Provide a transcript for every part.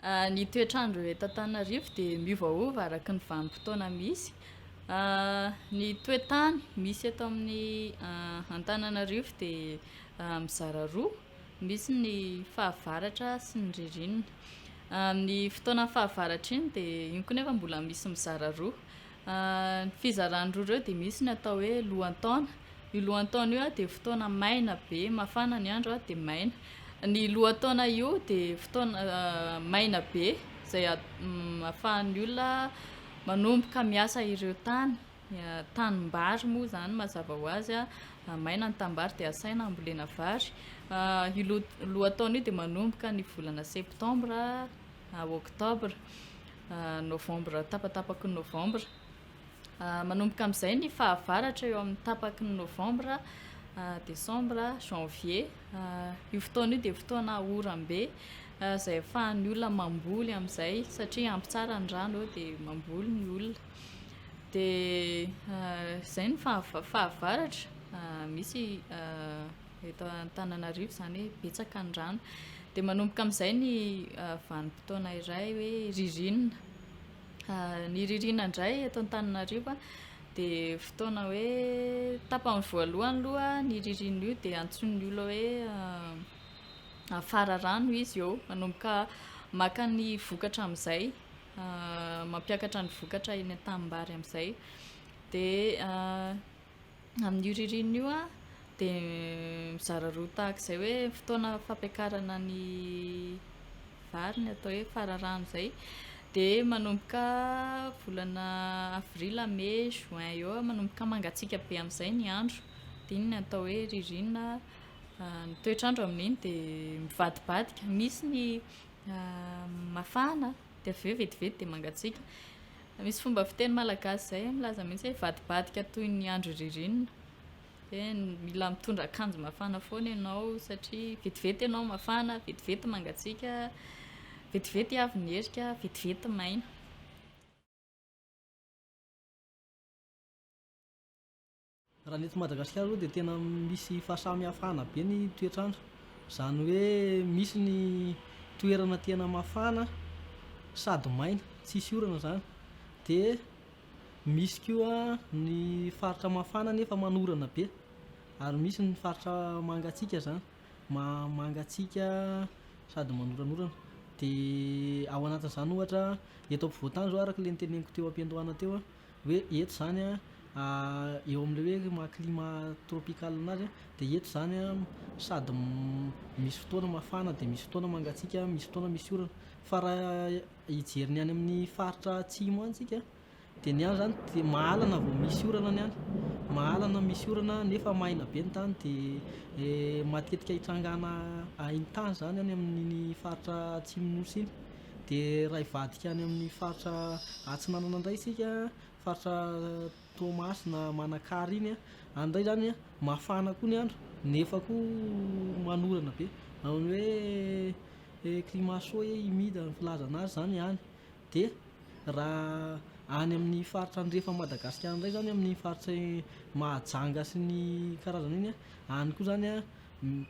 Ny toetrandro eto Antananarivo dia miovaova araky ny vanim-potoana misy. Ny toetany misy eto amin'ny Antananarivo dia mizara roa, misy ny fahavaratra sy ny ririnina. Ny fotoana fahavaratra iny dia iny koa nefa mbola misy mizara roa. Ny fizarany roa ireo dia misy ny atao hoe lohan-taona. Io lohan-taona io dia fotoana maina be, mafana ny andro dia maina. Ny lohan-taona io dia fotoana maina be izay ahafahan'ny olona manomboka miasa ireo tany. Tanimbary moa zany mazava ho azy maina ny tanimbary dia asaina ambolena vary. Io lohan-taona io dia manomboka ny volana septambra, oktobra, novambra, tapatapaky ny novambra. Manomboka amin'izay ny fahavaratra eo amin'ny tapaky ny novambra, desambra, janvier. Io fotoana io dia fotoana oram-be izay ahafahan'ny olona mamboly amin'izay satria ampy tsara ny rano eo dia mamboly ny olona. Dia izay ny fahavaratra. Misy eto Antananarivo zany hoe betsaka ny rano. Dia manomboka amin'izay ny vanim-potoana iray hoe ririnina. Ny ririnina indray eto Antananarivo dia fotoana hoe tapany voalohany aloha ny ririnina io dia antsoin'ny olona hoe fararano izy eo, manomboka maka ny vokatra amin'izay, mampiakatra ny vokatra eny an-tanimbary amin'izay. Dia amin'io ririnina io dia mizara roa tahak'izay hoe fotoana fampiakarana ny vary ny atao hoe fararano izay. Dia manomboka volana avrila, mai, juin eo manomboka mangatsiaka be amin'izay ny andro. Dia iny ny atao hoe ririnina. Ny toetrandro amin'iny dia mivadibadika. Misy ny mafana dia avy eo vetivety dia mangatsiaka. Misy fomba fiteny malagasy izay milaza mihitsy hoe vadibadika toy ny andro ririnina. Dia mila mitondra akanjo mafana foana ianao satria vetivety ianao mafana, vetivety mangatsiaka, vetivety avy ny herika, vetivety maina. Raha ny eto Madagasikara aloha dia tena misy fahasamihafana be ny toetrandro. Izany hoe misy ny toerana tena mafana sady maina, tsisy orana zany. Dia misy koa ny faritra mafana nefa manorana be. Ary misy ny faritra mangatsiaka zany, mangatsiaka sady manoranorana. Dia ao anatin'izany ohatra eto ampovoantany zao araka le niteneniko teo am-piandohana teo hoe eto zany eo amin'ilay hoe maha-climat tropical anazy dia eto zany sady misy fotoana mafana dia misy fotoana mangatsiaka, misy fotoana misy orana. Fa raha hijery ny any amin'ny faritra atsimo any tsika dia ny any zany dia mahalana vao misy orana ny any, mahalana misy orana nefa maina be ny tany. Dia matetika hitsangana haintany zany any amin'ny faritra atsimo nosy iny. Dia raha hivadika any amin'ny faritra atsinanana indray isika, faritra Toamasina, Manakary iny any indray zany mafana koa ny andro nefa koa manorana be, amin'ny hoe climat chaud humide ny filazana azy zany any. Dia raha any amin'ny faritra andrefa Madagasikara indray zany amin'ny faritra Mahajanga sy ny karazana iny any koa zany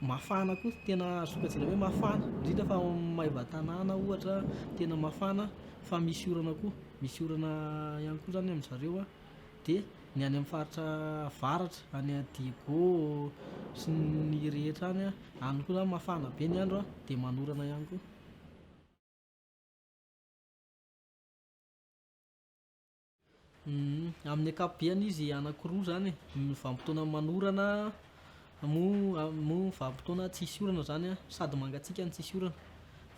mafana koa, tena sokajina hoe mafana indrindra fa Maiva-tanàna ohatra tena mafana fa misy orana koa, misy orana ihany koa zany amin'zareo. Dia ny any amin'ny faritra avaratra any Diego sy ny rehetra any koa zany mafana be ny andro dia manorana ihany koa. Amin'ny ankapobeny izy anankiroa zany, ny vanim-potoana manorana mo vanim-potoana tsisy orana zany sady mangatsiaka ny tsisy orana.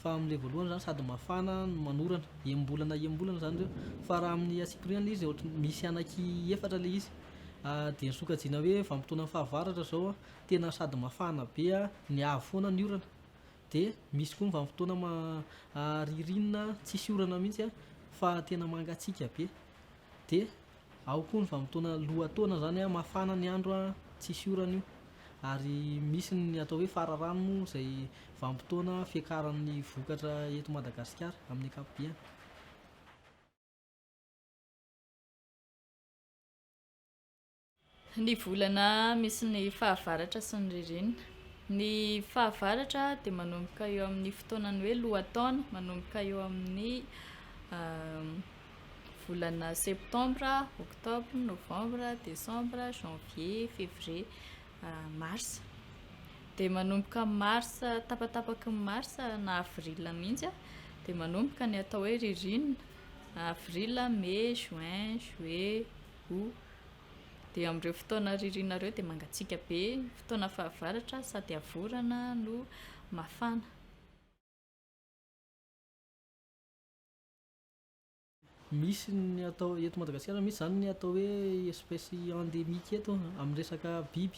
Fa amin'ilay voalohany zany sady mafana no manorana, iam-bolana zany ireo. Fa raha amin'ny atsipiriana ilay izy misy anaky efatra ilay izy. Dia sokajiana hoe vanim-potoana fahavaratra zao tena sady mafana be ny avo foana ny orana. Dia misy koa ny vanim-potoana ririnina tsisy orana mihitsy fa tena mangatsiaka be. Dia ao koa ny vanim-potoana lohataona zany mafana ny andro tsisy orana io. Ary misy ny atao hoe fararano moa izay vanim-potoana fiakaran'ny vokatra eto Madagasikara amin'ny ankapobeny. Ny volana misy ny fahavaratra sy ny ririnina. Ny fahavaratra dia manomboka eo amin'ny fotoanany hoe lohataona, manomboka eo amin'ny volana septambra, oktobra, novambra, desambra, janvier, février, mars. Dia manomboka mars, tapatapaky ny mars na avril mihitsy dia manomboka ny atao hoe ririnina, avril, mai, juin, juillet, août. Dia amin'ireo fotoana ririnina ireo dia mangatsiaka be, fotoana fahavaratra sady havorana no mafana. Misy ny atao eto Madagasikara, misy zany ny atao hoe espèce endémique eto amin'ny resaka biby.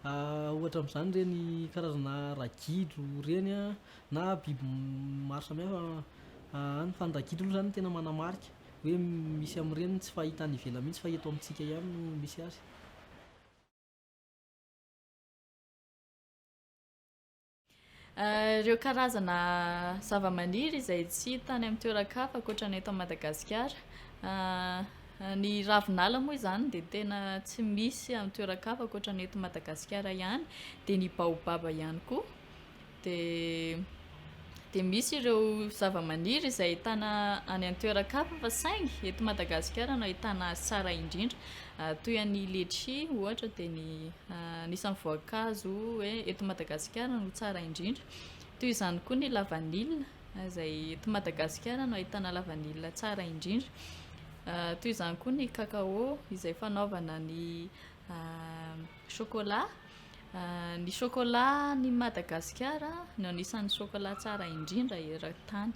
Ohatra amin'izany reny karazana ragidro reny na biby maro samihafa. Any fa ny ragidro aloha zany tena manamarika hoe misy amin'ireny tsy fahita any ivelany mihitsy fa eto amintsika ihany no misy azy. Ireo karazana zava-maniry izay tsy hita any amin'ny toeran-kafa ankoatran'ny eto Madagasikara, ny ravinala moa izany dia tena tsy misy amin'ny toeran-kafa ankoatran'ny eto Madagasikara ihany, dia ny baobaba ihany koa. Dia misy ireo zava-maniry izay ahitana any amin'ny toeran-kafa fa saingy eto Madagasikara no ahitana azy tsara indrindra, toy ny letchi ohatra dia ny anisan'ny voankazo hoe eto Madagasikara no tsara indrindra. Toy izany koa ny lavanila izay eto Madagasikara no ahitana lavanila tsara indrindra. Toy izany koa ny cacao izay fanaovana ny chocolat. Ny chocolat ny Madagasikara no anisan'ny chocolat tsara indrindra eran-tany.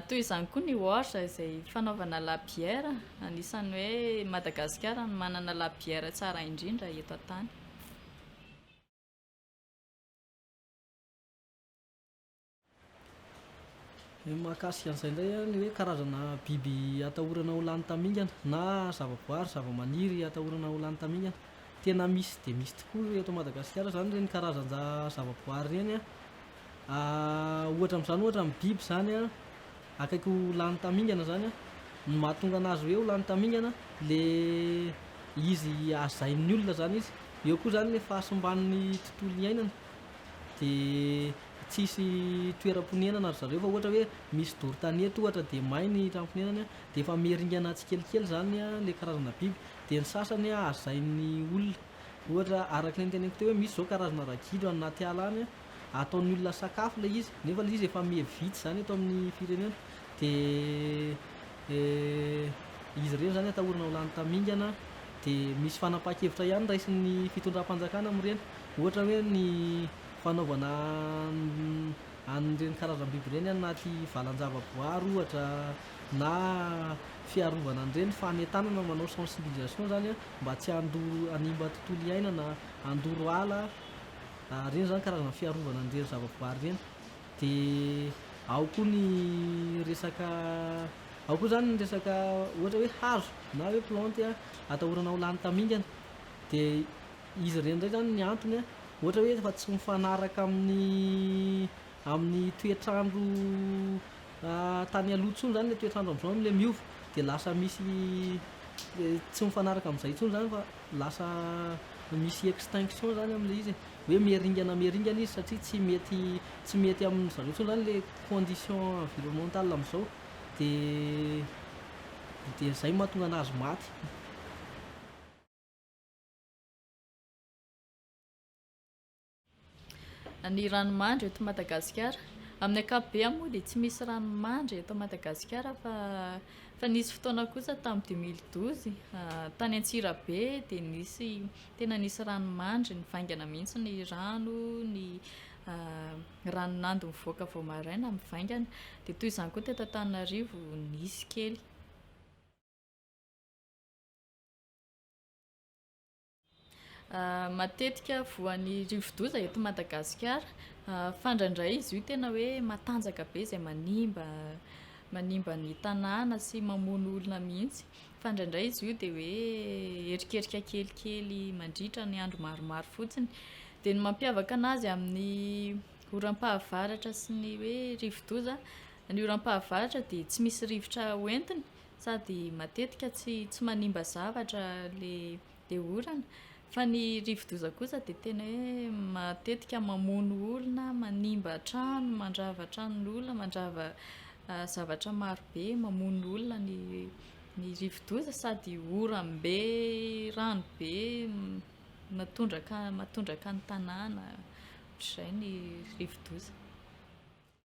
Toy izany koa ny orge izay fanaovana labiera, anisan'ny hoe Madagasikara no manana labiera tsara indrindra eto an-tany. Mahakasika an'izay indray ny hoe karazana biby atahorana ho lany tamingana na zavaboary, zava-maniry atahorana ho lany tamingana, tena misy dia misy tokoa eto Madagasikara zany reny karazan-javaboary reny. Ohatra amin'izany ohatra amin'ny biby zany akaiky ho lany tamingana zany ny mahatonga anazy hoe ho lany tamingana le izy hajain'ny olona zany izy. Eo koa zany le fahasimban'ny tontolo iainana dia tsisy toeram-ponenana ry zareo, fa ohatra hoe misy doro-tanety ohatra dia may ny trano-ponenany dia efa miheringana tsikelikely zany le karazana biby, dia ny sasany hajain'ny olona. Ohatra araka ny teneniko teo hoe misy zao karazana ragidro any anaty ala any ataon'ny olona sakafo ilay izy, nefa ilay izy efa mihavitsy zany eto amin'ny firenena, dia izy ireny zany atahorana ho lany tamingana. Dia misy fanapahan-kevitra ihany raisin'ny fitondram-panjakana amin'ireny, ohatra hoe ny fanaovana an'ireny karazam-biby ireny anaty valan-javaboary ohatra, na fiarovana an'ireny fanentanana, manao sensibilisation zany mba tsy hanimba tontolo iainana, handoro ala. Ireny zany karazana fiarovana an'ireny zavaboary ireny. Dia ao koa zany ny resaka ohatra hoe hazo na hoe plante atahorana ho lany tamingana, dia izy ireny indray zany ny antony ohatra hoe efa tsy mifanaraka amin'ny toetrandro tany aloha intsony zany le toetrandro amin'izao amin'ilay miova, dia lasa misy tsy mifanaraka amin'izay intsony zany fa lasa misy extinction zany amin'ilay izy, hoe miheringana izy satria tsy mety amin'ny zareo intsony zany le condition environnementale amin'izao, dia izay mahatonga anazy maty. Ny ranomandry eto Madagasikara, amin'ny ankapobeny moa dia tsy misy ranomandry eto Madagasikara fa nisy fotoana kosa tamin'ny 2012 tany Antsirabe dia tena nisy ranomandry nivaingana mihitsy ny rano, ny ranonando mivoaka vao maraina mivaingana, dia toy izany koa teto Antananarivo nisy kely. Matetika voan'ny rivo-doza eto Madagasikara, fandraindray izy io tena hoe matanjaka be izay manimba ny tanàna sy mamono olona mihitsy. Fandraindray izy io dia hoe erikerika kelikely mandritra ny andro maromaro fotsiny. Dia ny mampiavaka anazy amin'ny oram-pahavaratra sy ny hoe rivo-doza, ny oram-pahavaratra dia tsy misy rivotra hoentiny sady matetika tsy manimba zavatra le dia orana. Fa ny rivo-doza kosa dia tena hoe matetika mamono olona, manimba trano, mandrava tranon'olona, mandrava zavatra marobe, mamono olona ny rivo-doza, sady orana be, rano be, matondraka ny tanàna, ohatr'izay ny rivo-doza.